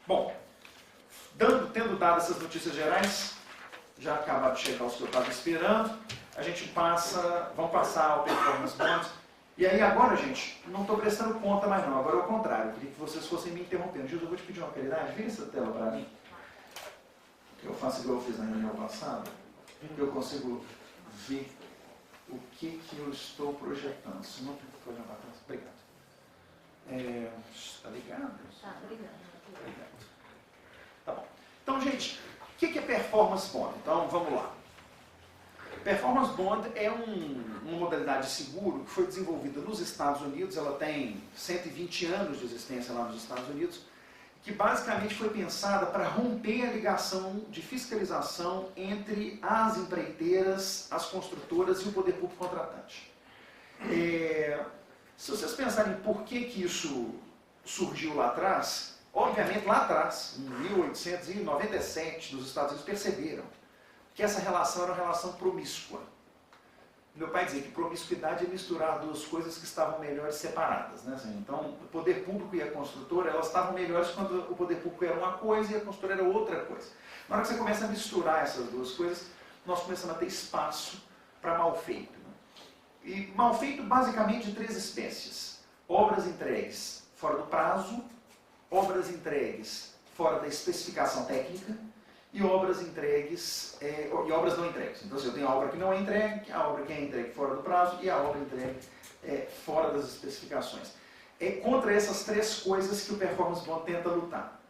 Bom, tendo dado essas notícias gerais, já acabaram de chegar os que eu estava esperando, a gente vamos passar ao Performance Bond. E aí agora, gente, não estou prestando conta mais não, agora é o contrário, eu queria que vocês fossem me interrompendo. Gildo, eu vou te pedir uma caridade, vira essa tela para mim. Eu faço igual eu fiz na reunião passada, eu consigo ver o que eu estou projetando. Se não pode olhar para trás, obrigado. Está ligado? Tá, obrigado. Obrigado. Tá bom. Então, gente, o que é Performance Bond? Então, vamos lá. Performance Bond é uma modalidade de seguro que foi desenvolvida nos Estados Unidos, ela tem 120 anos de existência lá nos Estados Unidos, que basicamente foi pensada para romper a ligação de fiscalização entre as empreiteiras, as construtoras e o poder público contratante. Se vocês pensarem por que isso surgiu lá atrás, obviamente lá atrás, em 1897, nos Estados Unidos perceberam que essa relação era uma relação promíscua. Meu pai dizia que promiscuidade é misturar duas coisas que estavam melhores separadas. Né? Então, o poder público e a construtora, elas estavam melhores quando o poder público era uma coisa e a construtora era outra coisa. Na hora que você começa a misturar essas duas coisas, nós começamos a ter espaço para mal feito. Né? E mal feito basicamente de três espécies. Obras entregues fora do prazo, obras entregues fora da especificação técnica, e obras entregues, e obras não entregues. Então, eu tenho a obra que não é entregue, a obra que é entregue fora do prazo e a obra entregue fora das especificações. É contra essas três coisas que o Performance Bond tenta lutar.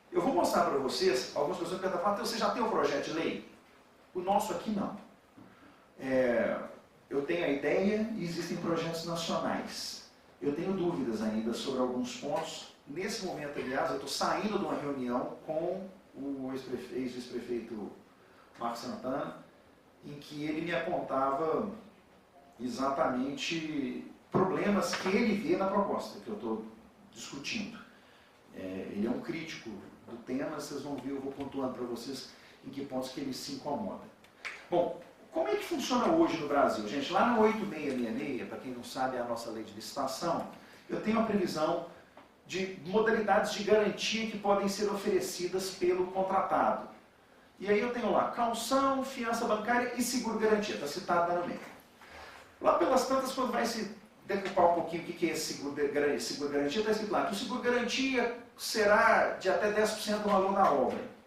Eu vou mostrar para vocês, algumas pessoas tentam falar, você já tem o projeto de lei? O nosso aqui não. Eu tenho a ideia e existem projetos nacionais. Eu tenho dúvidas ainda sobre alguns pontos. Nesse momento, aliás, eu estou saindo de uma reunião com o ex-vice-prefeito Marcos Santana, em que ele me apontava exatamente problemas que ele vê na proposta que eu estou discutindo. Ele é um crítico do tema, vocês vão ver, eu vou pontuando para vocês em que pontos que ele se incomoda. Bom, como é que funciona hoje no Brasil? Gente, lá na 8666, para quem não sabe, é a nossa lei de licitação, eu tenho a previsão de modalidades de garantia que podem ser oferecidas pelo contratado. E aí eu tenho lá calção, fiança bancária e seguro-garantia, está citado lá no meio. Lá pelas tantas, quando vai se decupar um pouquinho o que é esse seguro-garantia, está escrito lá que o seguro-garantia será de até 10% do valor da obra.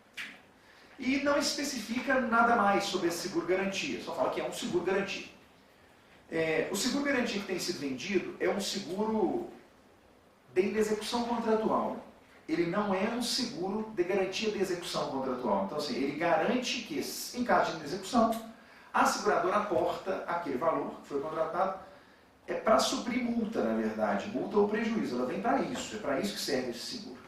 E não especifica nada mais sobre esse seguro-garantia, só fala que é um seguro-garantia. O seguro-garantia que tem sido vendido é um seguro de inexecução contratual. Ele não é um seguro de garantia de execução contratual. Então, assim, ele garante que, em caso de inexecução, a seguradora aporta aquele valor que foi contratado para suprir multa, na verdade, multa ou prejuízo. Ela vem para isso, é para isso que serve esse seguro.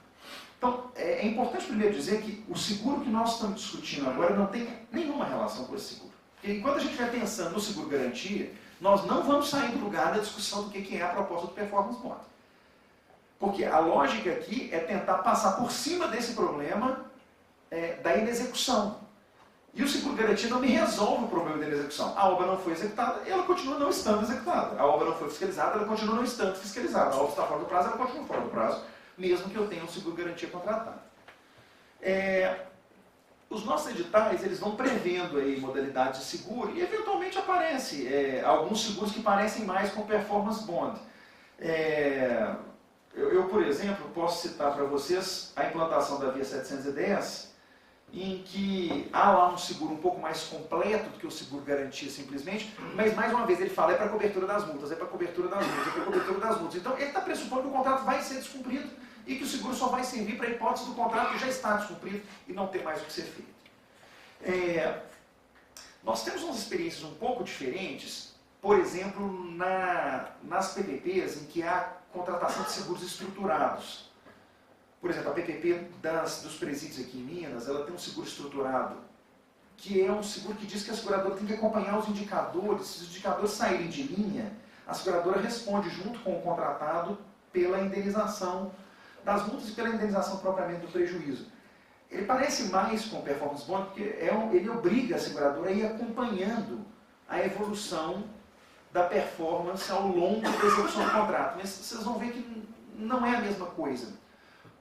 Então, é importante primeiro dizer que o seguro que nós estamos discutindo agora não tem nenhuma relação com esse seguro. Porque enquanto a gente vai pensando no seguro-garantia, nós não vamos sair do lugar da discussão do que é a proposta do Performance Bond. Porque a lógica aqui é tentar passar por cima desse problema da inexecução. E o seguro-garantia não me resolve o problema da inexecução. A obra não foi executada, ela continua não estando executada. A obra não foi fiscalizada, ela continua não estando fiscalizada. A obra está fora do prazo, ela continua fora do prazo, mesmo que eu tenha um seguro-garantia contratado. Os nossos editais, eles vão prevendo aí modalidades de seguro e eventualmente aparecem alguns seguros que parecem mais com Performance Bond. Eu, por exemplo, posso citar para vocês a implantação da Via 710, em que há lá um seguro um pouco mais completo do que o seguro-garantia simplesmente, mas mais uma vez ele fala, é para cobertura das multas, é para cobertura das multas, é para cobertura das multas. Então ele está pressupondo que o contrato vai ser descumprido e que o seguro só vai servir para a hipótese do contrato que já está descumprido e não ter mais o que ser feito. Nós temos umas experiências um pouco diferentes, por exemplo, nas PPPs em que há contratação de seguros estruturados. Por exemplo, a PPP dos presídios aqui em Minas, ela tem um seguro estruturado, que é um seguro que diz que a seguradora tem que acompanhar os indicadores. Se os indicadores saírem de linha, a seguradora responde junto com o contratado pela indenização das multas e pela indenização propriamente do prejuízo. Ele parece mais com o Performance Bond, porque ele obriga a seguradora a ir acompanhando a evolução da performance ao longo da execução do contrato. Mas vocês vão ver que não é a mesma coisa.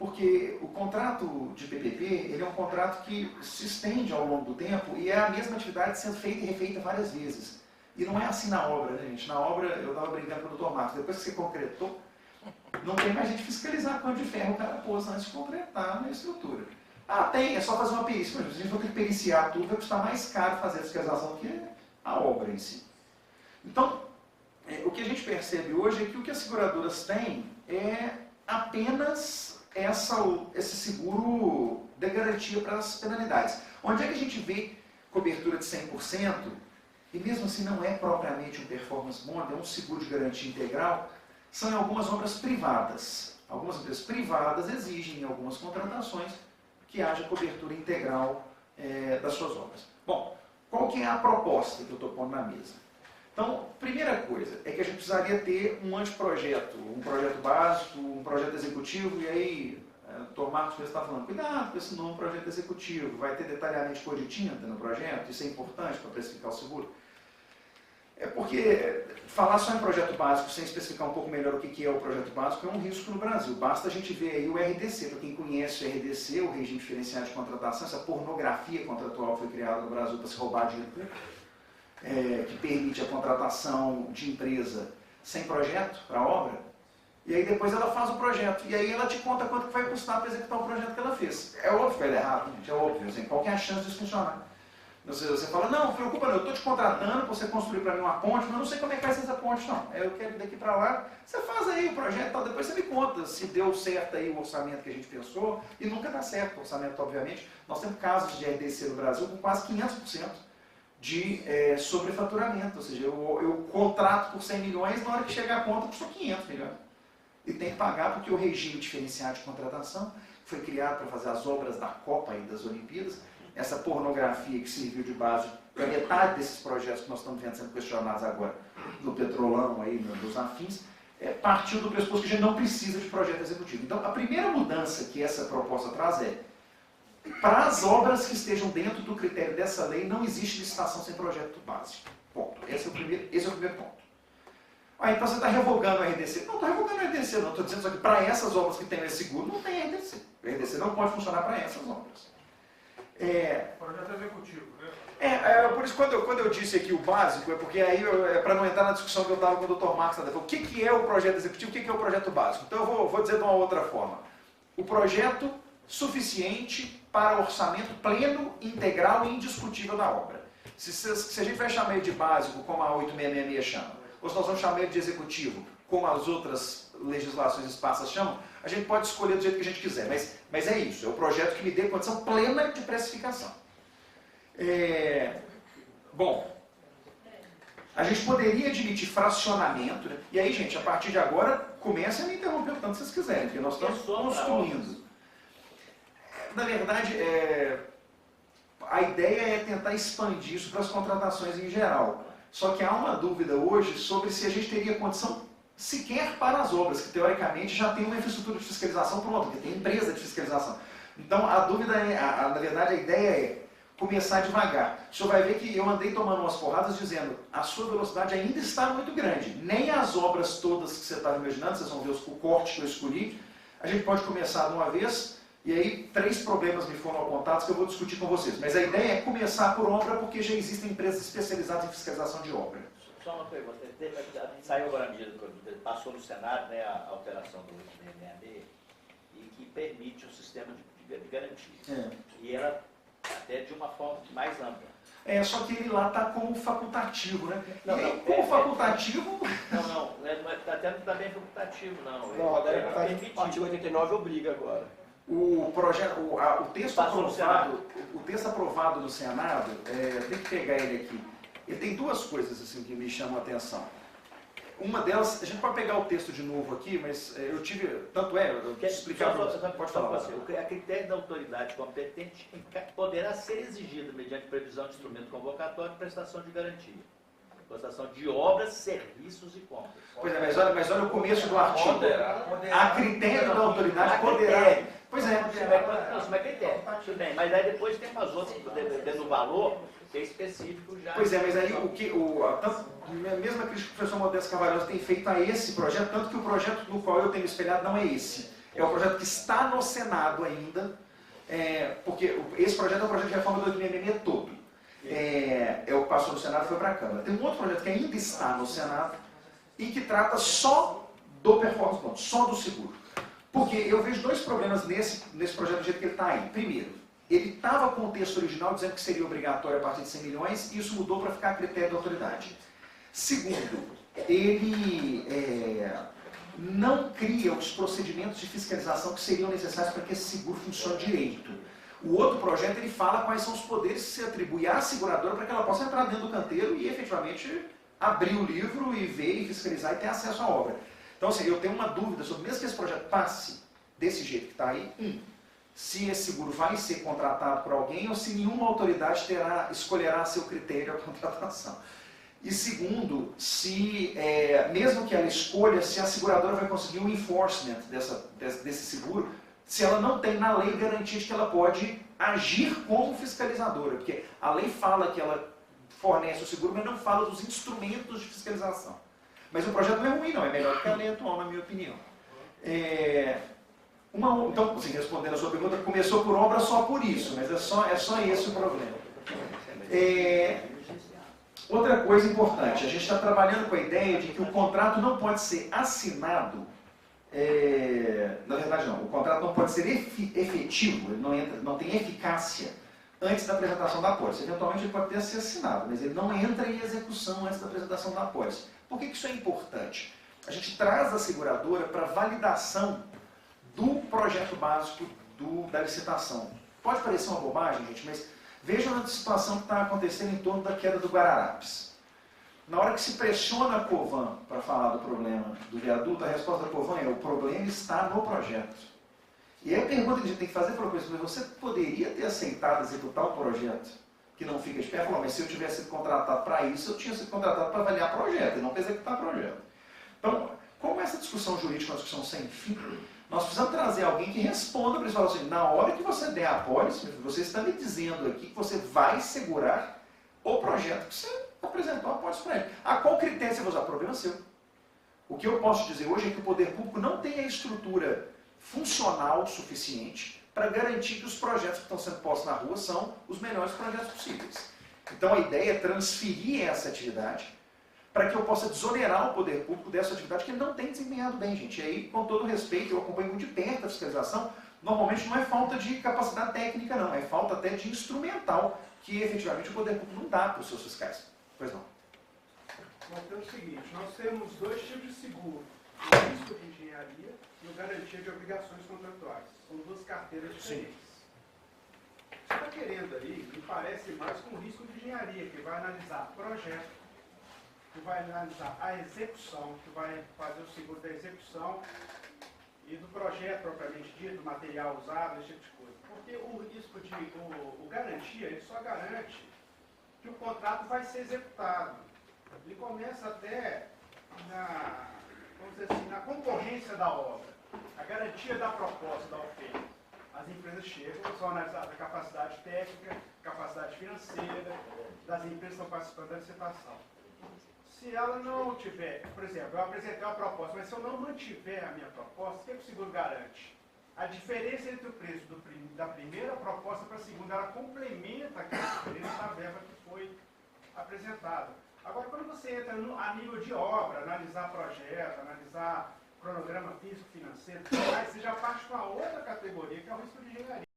Porque o contrato de PPP, ele é um contrato que se estende ao longo do tempo e é a mesma atividade sendo feita e refeita várias vezes. E não é assim na obra, né, gente? Na obra, eu estava brincando com o Dr. Marcos, depois que você concretou, não tem mais gente fiscalizar quanto de ferro o cara pôs antes de concretar na estrutura. Ah, tem, é só fazer uma perícia. Mas a gente vai ter que periciar tudo, vai custar mais caro fazer a fiscalização que a obra em si. Então, o que a gente percebe hoje é que o que as seguradoras têm é apenas esse seguro de garantia para as penalidades. Onde é que a gente vê cobertura de 100%, e mesmo assim não é propriamente um performance bond, é um seguro de garantia integral, são em algumas obras privadas. Algumas empresas privadas exigem em algumas contratações que haja cobertura integral das suas obras. Bom, qual que é a proposta que eu estou pondo na mesa? Então, primeira coisa é que a gente precisaria ter um anteprojeto, um projeto básico, um projeto executivo, e aí o Dr. Marcos está falando, cuidado com esse nome projeto executivo, vai ter detalhamento de cor de tinta no projeto, isso é importante para precificar o seguro. É porque falar só em projeto básico sem especificar um pouco melhor o que é o projeto básico é um risco no Brasil. Basta a gente ver aí o RDC. Para quem conhece o RDC, o Regime Diferenciado de Contratação, essa pornografia contratual que foi criada no Brasil para se roubar dinheiro público, que permite a contratação de empresa sem projeto para a obra, e aí depois ela faz o projeto, e aí ela te conta quanto que vai custar para executar o projeto que ela fez. É óbvio que vai dar errado, gente, é óbvio, assim, qual que é a chance disso funcionar? Você fala, não preocupa não, eu estou te contratando para você construir para mim uma ponte, mas eu não sei como é que vai ser essa ponte não, eu quero ir daqui para lá, você faz aí o projeto e tal, depois você me conta se deu certo aí o orçamento que a gente pensou, e nunca dá certo o orçamento, obviamente. Nós temos casos de RDC no Brasil com quase 500% de sobrefaturamento, ou seja, eu contrato por 100 milhões, na hora que chegar a conta custou 500 milhões. E tem que pagar porque o regime diferenciado de contratação foi criado para fazer as obras da Copa e das Olimpíadas. Essa pornografia que serviu de base para metade desses projetos que nós estamos vendo sendo questionados agora, no Petrolão, aí, nos afins, partiu do pressuposto que a gente não precisa de projeto executivo. Então, a primeira mudança que essa proposta traz é, para as obras que estejam dentro do critério dessa lei, não existe licitação sem projeto básico. Ponto. Esse é o primeiro ponto. Então você está revogando o RDC. Não estou revogando o RDC, não. Estou dizendo só que para essas obras que têm esse seguro, não tem RDC. O RDC não pode funcionar para essas obras. Projeto executivo, né? Por isso, quando eu disse aqui o básico, é porque aí, para não entrar na discussão que eu estava com o Dr. Marcos, o que é o projeto executivo, o que é o projeto básico? Então eu vou dizer de uma outra forma. O projeto suficiente para orçamento pleno, integral e indiscutível da obra. Se a gente vai chamar ele de básico, como a 8666 chama, ou se nós vamos chamar ele de executivo, como as outras legislações esparsas chamam, a gente pode escolher do jeito que a gente quiser, mas é isso, é o projeto que me dê condição plena de precificação. Bom, a gente poderia admitir fracionamento, né? E aí, gente, a partir de agora, comecem a me interromper o tanto que vocês quiserem, porque nós estamos construindo. Na verdade, a ideia é tentar expandir isso para as contratações em geral. Só que há uma dúvida hoje sobre se a gente teria condição sequer para as obras, que teoricamente já tem uma infraestrutura de fiscalização pronta, que tem empresa de fiscalização. Então a dúvida na verdade a ideia é começar devagar. O senhor vai ver que eu andei tomando umas porradas dizendo, a sua velocidade ainda está muito grande. Nem as obras todas que você estava imaginando, vocês vão ver o corte que eu escolhi, a gente pode começar de uma vez. E aí, 3 problemas me foram apontados que eu vou discutir com vocês. Mas a ideia é começar por obra, porque já existem empresas especializadas em fiscalização de obra. Só uma pergunta. Saiu agora a medida, passou no Senado, né, a alteração do 8666, e que permite um sistema de garantia. E ela até de uma forma mais ampla. Só que ele lá está como facultativo, né? Como facultativo... Não até não está bem facultativo, não. Não, o artigo 89 obriga agora. O texto aprovado no Senado, tem que pegar ele aqui, ele tem 2 coisas assim, que me chamam a atenção. Uma delas, a gente pode pegar o texto de novo aqui, mas eu tive, tanto eu explicar para você, pode falar. A critério da autoridade competente poderá ser exigido mediante previsão de instrumento convocatório e prestação de garantia. Prestação de obras, serviços e compras. Pois é, mas olha o começo do artigo. A critério da autoridade poderá. Pois é. Não, mas critério. Tudo bem, mas aí depois tem as outras, dependendo do valor, que é específico já. Pois é, mas aí a mesma crítica que o professor Modesto Carvalhosa tem feito a esse projeto, tanto que o projeto no qual eu tenho espelhado não é esse. É o projeto que está no Senado ainda, porque esse projeto é um projeto de reforma do IMM todo. É o que passou no Senado e foi para a Câmara. Tem um outro projeto que ainda está no Senado e que trata só do performance bond, só do seguro. Porque eu vejo dois problemas nesse projeto do jeito que ele está aí. Primeiro, ele estava com o texto original dizendo que seria obrigatório a partir de 100 milhões e isso mudou para ficar a critério da autoridade. Segundo, ele não cria os procedimentos de fiscalização que seriam necessários para que esse seguro funcione direito. O outro projeto, ele fala quais são os poderes que se atribui à seguradora para que ela possa entrar dentro do canteiro e efetivamente abrir o livro e ver e fiscalizar e ter acesso à obra. Então, assim, eu tenho uma dúvida sobre, mesmo que esse projeto passe desse jeito que está aí, se esse seguro vai ser contratado por alguém ou se nenhuma autoridade escolherá a seu critério a contratação. E segundo, se, mesmo que ela escolha, se a seguradora vai conseguir um enforcement desse seguro, se ela não tem na lei garantia de que ela pode agir como fiscalizadora. Porque a lei fala que ela fornece o seguro, mas não fala dos instrumentos de fiscalização. Mas o projeto não é ruim, não. É melhor do que a lei atual, na minha opinião. Então, assim, respondendo a sua pergunta, começou por obra só por isso, mas é só esse o problema. Outra coisa importante, a gente está trabalhando com a ideia de que o contrato não pode ser assinado, na verdade não, o contrato não pode ser efetivo, ele não tem eficácia antes da apresentação da apólice. Eventualmente ele pode ter ser assinado, mas ele não entra em execução antes da apresentação da apólice. Por que isso é importante? A gente traz a seguradora para validação do projeto básico da licitação. Pode parecer uma bobagem, gente, mas vejam a situação que está acontecendo em torno da queda do Guararapes. Na hora que se pressiona a Covan para falar do problema do viaduto, a resposta da Covan é: o problema está no projeto. E aí a pergunta que a gente tem que fazer para o professor: você poderia ter aceitado executar o projeto que não fica de pé? Falou, mas se eu tivesse sido contratado para isso, eu tinha sido contratado para avaliar projeto e não para executar projeto. Então, como essa discussão jurídica é uma discussão sem fim, nós precisamos trazer alguém que responda para isso. Falar assim: na hora que você der a apólice, você está me dizendo aqui que você vai segurar o projeto que você apresentou a apólice para ele. A qual critério você vai usar? Problema seu. O que eu posso dizer hoje é que o poder público não tem a estrutura funcional suficiente para garantir que os projetos que estão sendo postos na rua são os melhores projetos possíveis. Então a ideia é transferir essa atividade para que eu possa desonerar o poder público dessa atividade que ele não tem desempenhado bem, gente. E aí, com todo respeito, eu acompanho muito de perto a fiscalização, normalmente não é falta de capacidade técnica, não, é falta até de instrumental que efetivamente o poder público não dá para os seus fiscais. Pois não. Bom, então é o seguinte, nós temos dois tipos de seguro: o risco de engenharia e o garantia de obrigações contratuais. São duas carteiras diferentes. Você está querendo aí, me parece mais com o risco de engenharia, que vai analisar projeto, que vai analisar a execução, que vai fazer o seguro da execução e do projeto propriamente dito, do material usado, esse tipo de coisa. Porque o risco de o garantia, ele só garante que o contrato vai ser executado. Ele começa até vamos dizer assim, na concorrência da obra, a garantia da proposta, da oferta. As empresas chegam, são analisadas a capacidade técnica, capacidade financeira das empresas que estão participando da licitação. Se ela não tiver, por exemplo, eu apresentei uma proposta, mas se eu não mantiver a minha proposta, o que o seguro garante? A diferença entre o preço da primeira proposta para a segunda, ela complementa aquela diferença da verba que foi apresentada. Agora, quando você entra a nível de obra, analisar projeto, analisar cronograma físico-financeiro, você já parte para outra categoria, que é o risco de engenharia.